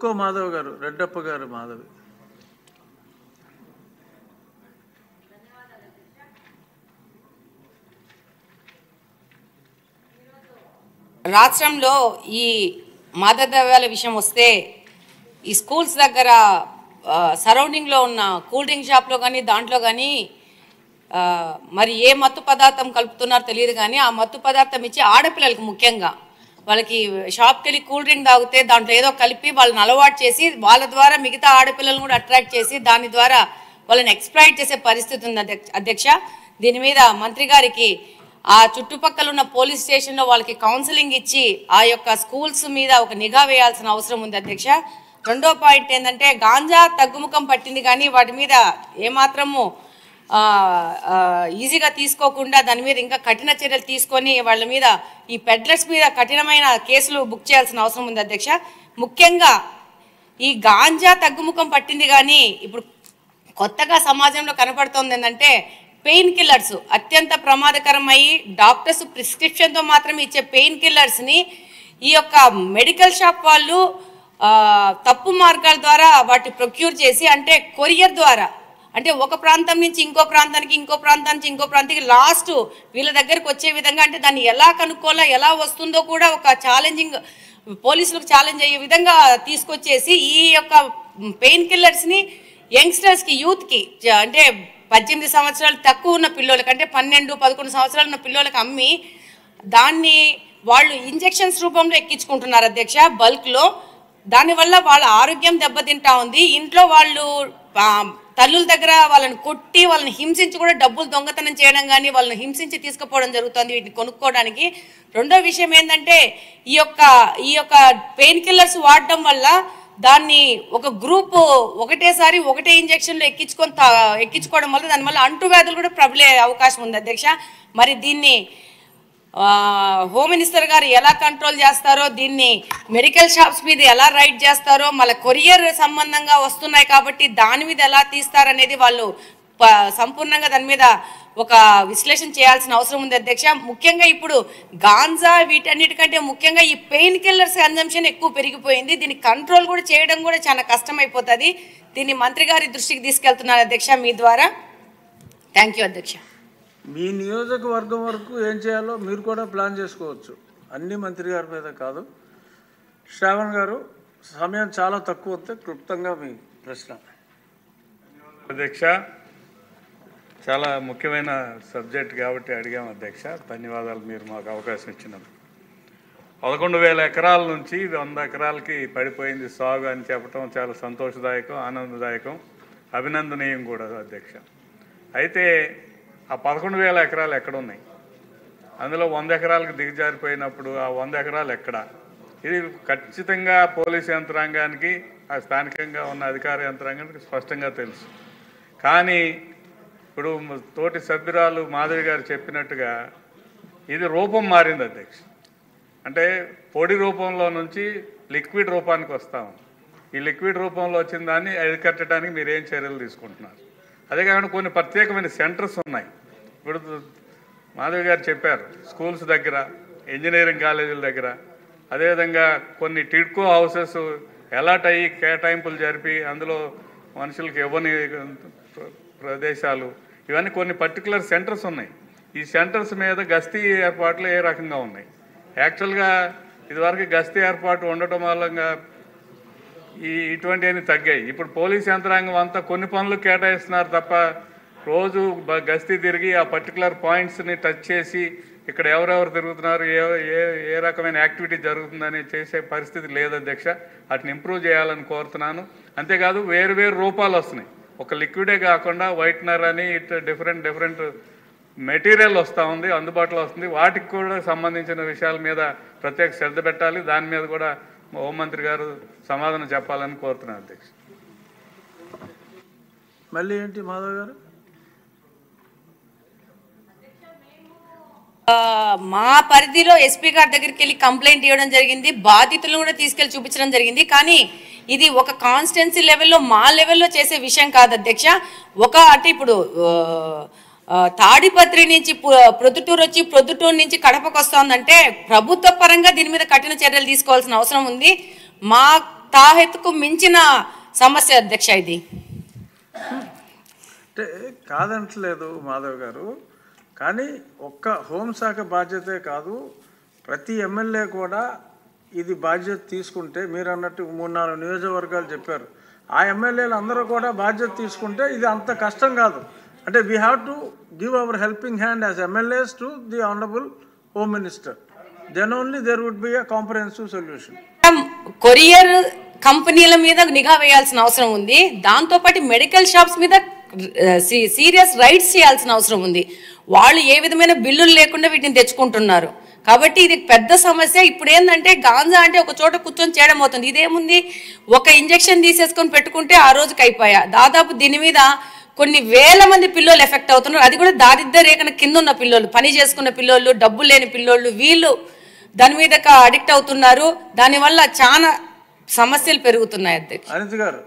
ఇంకో మాధవ్ గారు, రెడ్డప్ప గారు మాధవి. రాష్ట్రంలో ఈ మాదక ద్రవ్యాల విషయం వస్తే ఈ స్కూల్స్ దగ్గర సరౌండింగ్లో ఉన్న కూల్ డ్రింక్ షాప్లో కానీ దాంట్లో కానీ మరి ఏ మత్తు పదార్థం కలుపుతున్నారో తెలియదు కానీ ఆ మత్తు పదార్థం ఇచ్చి ఆడపిల్లలకి ముఖ్యంగా వాళ్ళకి షాప్కి వెళ్ళి కూల్ డ్రింక్ తాగితే దాంట్లో ఏదో కలిపి వాళ్ళని అలవాటు చేసి వాళ్ళ ద్వారా మిగతా ఆడపిల్లలను కూడా అట్రాక్ట్ చేసి దాని ద్వారా వాళ్ళని ఎక్స్‌ప్లాయిట్ చేసే పరిస్థితి ఉంది అధ్యక్ష. దీని మీద మంత్రి గారికి ఆ చుట్టుపక్కల ఉన్న పోలీస్ స్టేషన్లో వాళ్ళకి కౌన్సిలింగ్ ఇచ్చి ఆ యొక్క స్కూల్స్ మీద ఒక నిఘా వేయాల్సిన అవసరం ఉంది అధ్యక్ష. రెండో పాయింట్ ఏంటంటే గాంజా తగ్గుముఖం పట్టింది కానీ వాటి మీద ఏమాత్రము ఈజీగా తీసుకోకుండా దాని మీద ఇంకా కఠిన చర్యలు తీసుకొని వాళ్ళ మీద ఈ పెడ్లర్స్ మీద కఠినమైన కేసులు బుక్ చేయాల్సిన అవసరం ఉంది అధ్యక్ష. ముఖ్యంగా ఈ గాంజా తగ్గుముఖం పట్టింది కానీ ఇప్పుడు కొత్తగా సమాజంలో కనపడుతోంది ఏంటంటే పెయిన్ కిల్లర్స్ అత్యంత ప్రమాదకరమయ్యి డాక్టర్స్ ప్రిస్క్రిప్షన్తో మాత్రమే ఇచ్చే పెయిన్ కిల్లర్స్ని ఈ యొక్క మెడికల్ షాప్ వాళ్ళు తప్పు మార్గాల ద్వారా వాటి ప్రొక్యూర్ చేసి అంటే కొరియర్ ద్వారా అంటే ఒక ప్రాంతం నుంచి ఇంకో ప్రాంతానికి ఇంకో ప్రాంతం నుంచి ఇంకో ప్రాంతానికి లాస్ట్ వీళ్ళ దగ్గరికి వచ్చే విధంగా అంటే దాన్ని ఎలా కనుక్కోవాలో ఎలా వస్తుందో కూడా ఒక ఛాలెంజింగ్ పోలీసులకు ఛాలెంజ్ అయ్యే విధంగా తీసుకొచ్చేసి ఈ యొక్క పెయిన్ కిల్లర్స్ని యంగ్స్టర్స్కి యూత్కి అంటే 18 సంవత్సరాలు తక్కువ ఉన్న పిల్లలకి అంటే 12-11 సంవత్సరాలు ఉన్న పిల్లలకి అమ్మి దాన్ని వాళ్ళు ఇంజెక్షన్స్ రూపంలో ఎక్కించుకుంటున్నారు అధ్యక్ష బల్క్లో. దానివల్ల వాళ్ళ ఆరోగ్యం దెబ్బతింటా ఉంది. ఇంట్లో వాళ్ళు తల్లుల దగ్గర వాళ్ళని కొట్టి వాళ్ళని హింసించి కూడా డబ్బులు దొంగతనం చేయడం కానీ వాళ్ళని హింసించి తీసుకుపోవడం జరుగుతుంది వీటిని కొనుక్కోవడానికి. రెండో విషయం ఏంటంటే ఈ యొక్క పెయిన్ కిల్లర్స్ వాడడం వల్ల దాన్ని ఒక గ్రూప్ ఒకటేసారి ఒకటే ఇంజెక్షన్లో ఎక్కించుకోవడం వల్ల దానివల్ల అంటువ్యాధులు కూడా ప్రబలే అవకాశం ఉంది అధ్యక్ష. మరి దీన్ని హోమ్ మినిస్టర్ గారు ఎలా కంట్రోల్ చేస్తారో దీన్ని మెడికల్ షాప్స్ మీద ఎలా రైడ్ చేస్తారో మళ్ళీ కొరియర్ సంబంధంగా వస్తున్నాయి కాబట్టి దాని మీద ఎలా తీస్తారనేది వాళ్ళు సంపూర్ణంగా దాని మీద ఒక విశ్లేషణ చేయాల్సిన అవసరం ఉంది అధ్యక్ష. ముఖ్యంగా ఇప్పుడు గాంజా వీటన్నిటికంటే ముఖ్యంగా ఈ పెయిన్ కిల్లర్స్ కన్జంప్షన్ ఎక్కువ పెరిగిపోయింది. దీన్ని కంట్రోల్ కూడా చేయడం కూడా చాలా కష్టమైపోతుంది. దీన్ని మంత్రి గారి దృష్టికి తీసుకెళ్తున్నారు అధ్యక్ష మీ ద్వారా. థ్యాంక్ యూ అధ్యక్ష. మీ నియోజకవర్గం వరకు ఏం చేయాలో మీరు కూడా ప్లాన్ చేసుకోవచ్చు, అన్ని మంత్రి గారి మీద కాదు. శ్రావణ్ గారు సమయం చాలా తక్కువ వస్తే క్లుప్తంగా మీ ప్రశ్న. అధ్యక్ష, చాలా ముఖ్యమైన సబ్జెక్ట్ కాబట్టి అడిగాము అధ్యక్ష. ధన్యవాదాలు మీరు మాకు అవకాశం ఇచ్చినందుకు. 11,000 ఎకరాల నుంచి 100 ఎకరాలకి పడిపోయింది సాగు అని చెప్పడం చాలా సంతోషదాయకం, ఆనందదాయకం, అభినందనీయం కూడా అధ్యక్ష. అయితే ఆ 11,000 ఎకరాలు ఎక్కడున్నాయి? అందులో 100 ఎకరాలకు దిగజారిపోయినప్పుడు ఆ 100 ఎకరాలు ఎక్కడ? ఇది ఖచ్చితంగా పోలీసు యంత్రాంగానికి ఆ స్థానికంగా ఉన్న అధికార యంత్రాంగానికి స్పష్టంగా తెలుసు. కానీ ఇప్పుడు తోటి సభ్యురాలు మాధవి గారు చెప్పినట్టుగా ఇది రూపం మారింది అధ్యక్ష. అంటే పొడి రూపంలో నుంచి లిక్విడ్ రూపానికి వస్తాము. ఈ లిక్విడ్ రూపంలో వచ్చిన దాన్ని అరికట్టడానికి మీరు ఏం చర్యలు తీసుకుంటున్నారు? అదే కాకుండా కొన్ని ప్రత్యేకమైన సెంటర్స్ ఉన్నాయి. ఇప్పుడు మాధవి గారు చెప్పారు స్కూల్స్ దగ్గర, ఇంజనీరింగ్ కాలేజీల దగ్గర, అదేవిధంగా కొన్ని టిడ్కో హౌసెస్ అలాట్ అయ్యి కేటాయింపులు జరిపి అందులో మనుషులకు ఇవ్వని ప్రదేశాలు, ఇవన్నీ కొన్ని పర్టికులర్ సెంటర్స్ ఉన్నాయి. ఈ సెంటర్స్ మీద గస్తీ ఏర్పాట్లు ఏ రకంగా ఉన్నాయి? యాక్చువల్గా ఇదివరకు గస్తీ ఏర్పాటు ఉండటం వల్ల ఇటువంటివన్నీ తగ్గాయి. ఇప్పుడు పోలీస్ యంత్రాంగం అంతా కొన్ని పనులు కేటాయిస్తున్నారు తప్ప రోజు గస్తీ తిరిగి ఆ పర్టికులర్ పాయింట్స్ని టచ్ చేసి ఇక్కడ ఎవరెవరు తిరుగుతున్నారు, ఏ రకమైన యాక్టివిటీ జరుగుతుందని చేసే పరిస్థితి లేదు అధ్యక్ష. వాటిని ఇంప్రూవ్ చేయాలని కోరుతున్నాను. అంతేకాదు వేరు రూపాలు వస్తున్నాయి. ఒక లిక్విడే కాకుండా వైట్నర్ అని ఇట్లా డిఫరెంట్ మెటీరియల్ వస్తూ ఉంది, అందుబాటులో వస్తుంది. వాటికి కూడా సంబంధించిన విషయాల మీద ప్రత్యేక శ్రద్ధ పెట్టాలి. దాని మీద కూడా హోంమంత్రి గారు సమాధానం చెప్పాలని కోరుతున్నాను అధ్యక్ష. మళ్ళీ ఏంటి మాధవ్ గారు? మా పరిధిలో ఎస్పీ గారి దగ్గరికి వెళ్ళి కంప్లైంట్ ఇవ్వడం జరిగింది, బాధితులను కూడా తీసుకెళ్లి చూపించడం జరిగింది. కానీ ఇది ఒక కాన్స్టిట్యున్సీ లెవెల్లో మా లెవెల్లో చేసే విషయం కాదు అధ్యక్ష. అంటే ఇప్పుడు తాడిపత్రి నుంచి ప్రొద్దుటూరు వచ్చి ప్రొద్దుటూరు నుంచి కడపకు వస్తుందంటే ప్రభుత్వ పరంగా దీని మీద కఠిన చర్యలు తీసుకోవాల్సిన అవసరం ఉంది. తాహెత్తుకు మించిన సమస్య అధ్యక్ష ఇది. అంటే కాదంటలేదు మాధవ్ గారు, కానీ ఒక్క హోంశాఖ బాధ్యతే కాదు, ప్రతి ఎమ్మెల్యే కూడా ఇది బాధ్యత తీసుకుంటే, మీరు అన్నట్టు 3-4 నియోజకవర్గాలు చెప్పారు, ఆ ఎమ్మెల్యేలు అందరూ కూడా బాధ్యత తీసుకుంటే ఇది అంత కష్టం కాదు. అంటే we have to give our helping hand as MLAs to the honourable home minister, then only there would be a comprehensive solution. Courier కంపెనీల మీద నిఘా వేయాల్సిన అవసరం ఉంది, దాంతోపాటు మెడికల్ షాప్స్ మీద సీరియస్ రైట్స్ చేయాల్సిన అవసరం ఉంది. వాళ్ళు ఏ విధమైన బిల్లులు లేకుండా వీటిని తెచ్చుకుంటున్నారు. కాబట్టి ఇది పెద్ద సమస్య. ఇప్పుడు ఏంటంటే గాంజా అంటే ఒక చోట కూర్చొని చేయడం అవుతుంది. ఇదేముంది, ఒక ఇంజెక్షన్ తీసేసుకొని పెట్టుకుంటే ఆ రోజుకి అయిపోయా. దాదాపు దీని మీద కొన్ని వేల మంది పిల్లలు ఎఫెక్ట్ అవుతున్నారు. అది కూడా దారిద్ర్య రేఖన కింద ఉన్న పిల్లలు, పని చేసుకున్న పిల్లలు, డబ్బులు లేని పిల్లోళ్ళు, వీళ్ళు దాని మీద అడిక్ట్ అవుతున్నారు. దానివల్ల చాలా సమస్యలు పెరుగుతున్నాయి అధ్యక్ష. అనిత గారు